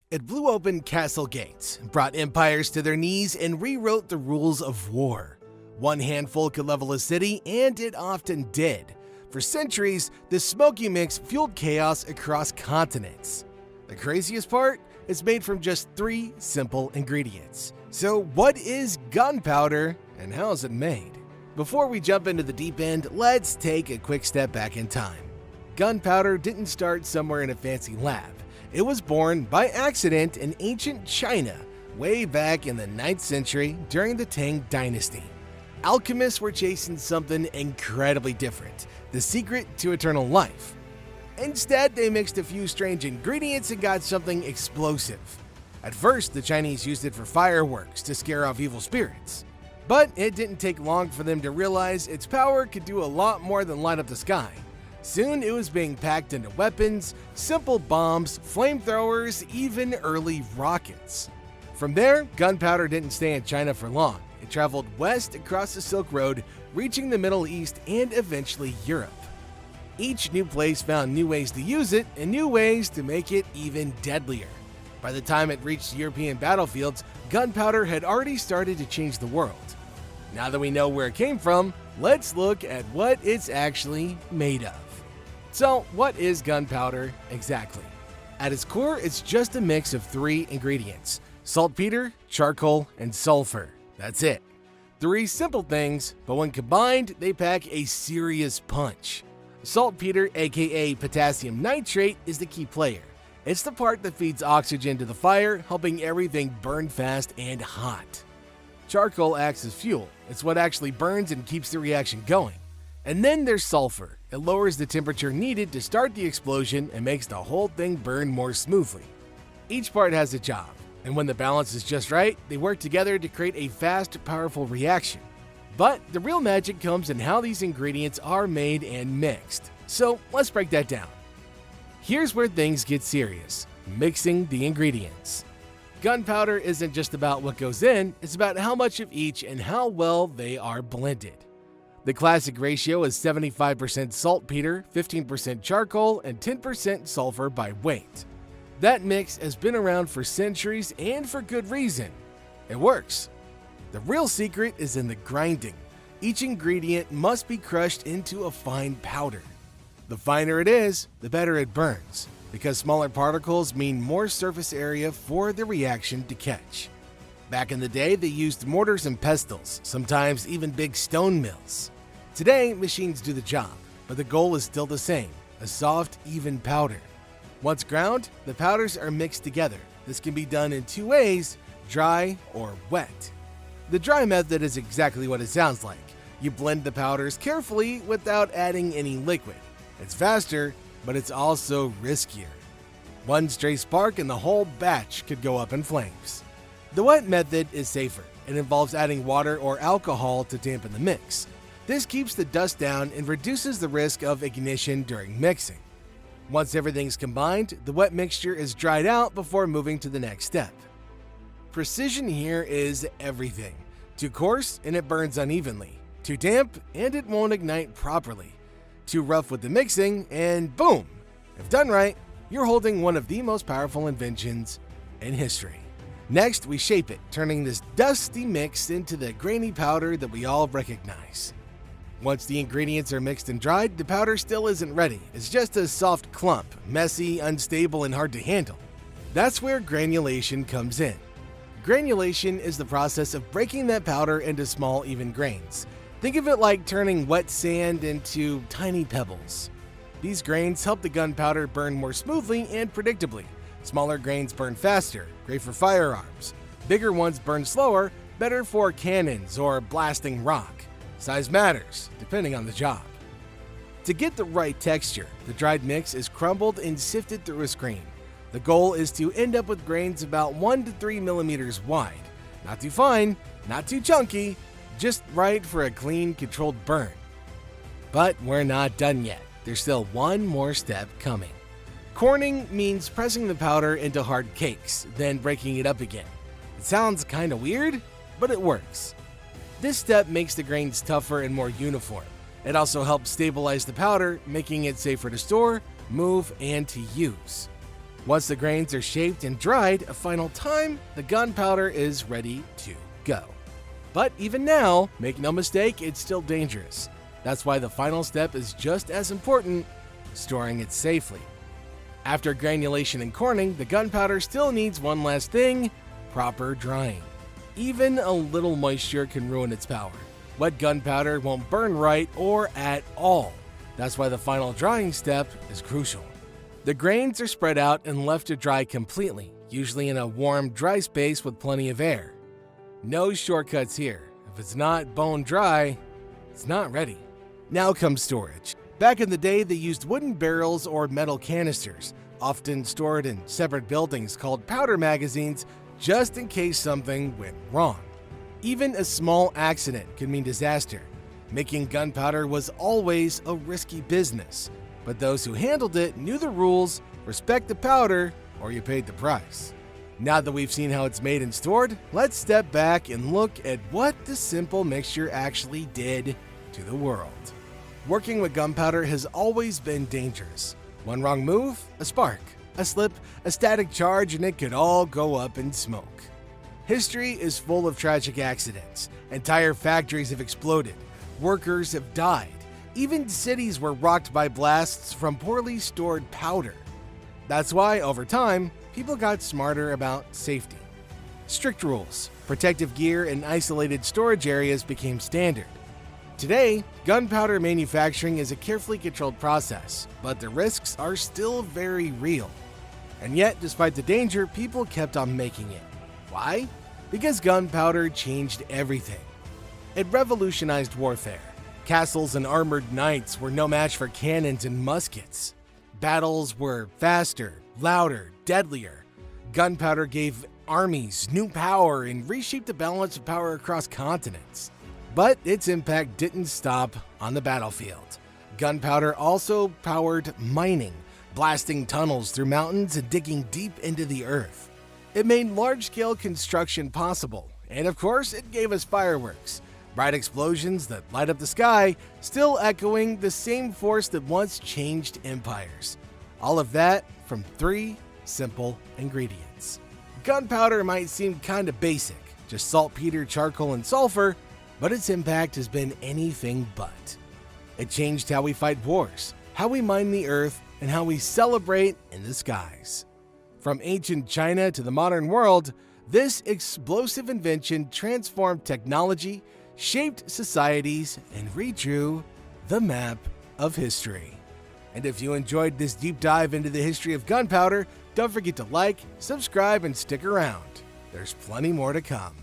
It blew open castle gates, brought empires to their knees, and rewrote the rules of war. One handful could level a city, and it often did. For centuries, the smoky mix fueled chaos across continents. The craziest part? It's made from just 3 simple ingredients. So what is gunpowder, and how is it made? Before we jump into the deep end, let's take a quick step back in time. Gunpowder didn't start somewhere in a fancy lab. It was born by accident in ancient China, way back in the 9th century during the Tang Dynasty. Alchemists were chasing something incredibly different, the secret to eternal life. Instead, they mixed a few strange ingredients and got something explosive. At first, the Chinese used it for fireworks to scare off evil spirits. But it didn't take long for them to realize its power could do a lot more than light up the sky. Soon, it was being packed into weapons, simple bombs, flamethrowers, even early rockets. From there, gunpowder didn't stay in China for long. It traveled west across the Silk Road, reaching the Middle East and eventually Europe. Each new place found new ways to use it and new ways to make it even deadlier. By the time it reached European battlefields, gunpowder had already started to change the world. Now that we know where it came from, let's look at what it's actually made of. So, what is gunpowder exactly? At its core, it's just a mix of 3 ingredients: saltpeter, charcoal, and sulfur. That's it. 3 simple things, but when combined, they pack a serious punch. Saltpeter, aka potassium nitrate, is the key player. It's the part that feeds oxygen to the fire, helping everything burn fast and hot. Charcoal acts as fuel. It's what actually burns and keeps the reaction going. And then there's sulfur. It lowers the temperature needed to start the explosion and makes the whole thing burn more smoothly. Each part has a job, and when the balance is just right, they work together to create a fast, powerful reaction. But the real magic comes in how these ingredients are made and mixed. So let's break that down. Here's where things get serious: mixing the ingredients. Gunpowder isn't just about what goes in, it's about how much of each and how well they are blended. The classic ratio is 75% saltpeter, 15% charcoal, and 10% sulfur by weight. That mix has been around for centuries and for good reason. It works. The real secret is in the grinding. Each ingredient must be crushed into a fine powder. The finer it is, the better it burns, because smaller particles mean more surface area for the reaction to catch. Back in the day, they used mortars and pestles, sometimes even big stone mills. Today, machines do the job, but the goal is still the same: a soft, even powder. Once ground, the powders are mixed together. This can be done in 2 ways: dry or wet. The dry method is exactly what it sounds like. You blend the powders carefully without adding any liquid. It's faster, but it's also riskier. One stray spark and the whole batch could go up in flames. The wet method is safer. It involves adding water or alcohol to dampen the mix. This keeps the dust down and reduces the risk of ignition during mixing. Once everything's combined, the wet mixture is dried out before moving to the next step. Precision here is everything. Too coarse and it burns unevenly. Too damp and it won't ignite properly. Too rough with the mixing and boom! If done right, you're holding one of the most powerful inventions in history. Next, we shape it, turning this dusty mix into the grainy powder that we all recognize. Once the ingredients are mixed and dried, the powder still isn't ready. It's just a soft clump, messy, unstable, and hard to handle. That's where granulation comes in. Granulation is the process of breaking that powder into small, even grains. Think of it like turning wet sand into tiny pebbles. These grains help the gunpowder burn more smoothly and predictably. Smaller grains burn faster, great for firearms. Bigger ones burn slower, better for cannons or blasting rock. Size matters, depending on the job. To get the right texture, the dried mix is crumbled and sifted through a screen. The goal is to end up with grains about 1 to 3 millimeters wide. Not too fine, not too chunky, just right for a clean, controlled burn. But we're not done yet. There's still one more step coming. Corning means pressing the powder into hard cakes, then breaking it up again. It sounds kinda weird, but it works. This step makes the grains tougher and more uniform. It also helps stabilize the powder, making it safer to store, move, and to use. Once the grains are shaped and dried a final time, the gunpowder is ready to go. But even now, make no mistake, it's still dangerous. That's why the final step is just as important, storing it safely. After granulation and corning, the gunpowder still needs one last thing: proper drying. Even a little moisture can ruin its power. Wet gunpowder won't burn right or at all. That's why the final drying step is crucial. The grains are spread out and left to dry completely, usually in a warm, dry space with plenty of air. No shortcuts here. If it's not bone dry, it's not ready. Now comes storage. Back in the day, they used wooden barrels or metal canisters, often stored in separate buildings called powder magazines, just in case something went wrong. Even a small accident could mean disaster. Making gunpowder was always a risky business, but those who handled it knew the rules: respect the powder or you paid the price. Now that we've seen how it's made and stored, let's step back and look at what the simple mixture actually did to the world. Working with gunpowder has always been dangerous. One wrong move, a spark, a slip, a static charge, and it could all go up in smoke. History is full of tragic accidents. Entire factories have exploded. Workers have died. Even cities were rocked by blasts from poorly stored powder. That's why, over time, people got smarter about safety. Strict rules, protective gear, and isolated storage areas became standard. Today, gunpowder manufacturing is a carefully controlled process, but the risks are still very real. And yet, despite the danger, people kept on making it. Why? Because gunpowder changed everything. It revolutionized warfare. Castles and armored knights were no match for cannons and muskets. Battles were faster, louder, deadlier. Gunpowder gave armies new power and reshaped the balance of power across continents. But its impact didn't stop on the battlefield. Gunpowder also powered mining, blasting tunnels through mountains and digging deep into the earth. It made large-scale construction possible, and of course, it gave us fireworks. Bright explosions that light up the sky, still echoing the same force that once changed empires. All of that from 3 simple ingredients. Gunpowder might seem kinda basic, just saltpeter, charcoal, and sulfur, but its impact has been anything but. It changed how we fight wars, how we mine the earth, and how we celebrate in the skies. From ancient China to the modern world, this explosive invention transformed technology, shaped societies, and redrew the map of history. And if you enjoyed this deep dive into the history of gunpowder, don't forget to like, subscribe, and stick around. There's plenty more to come.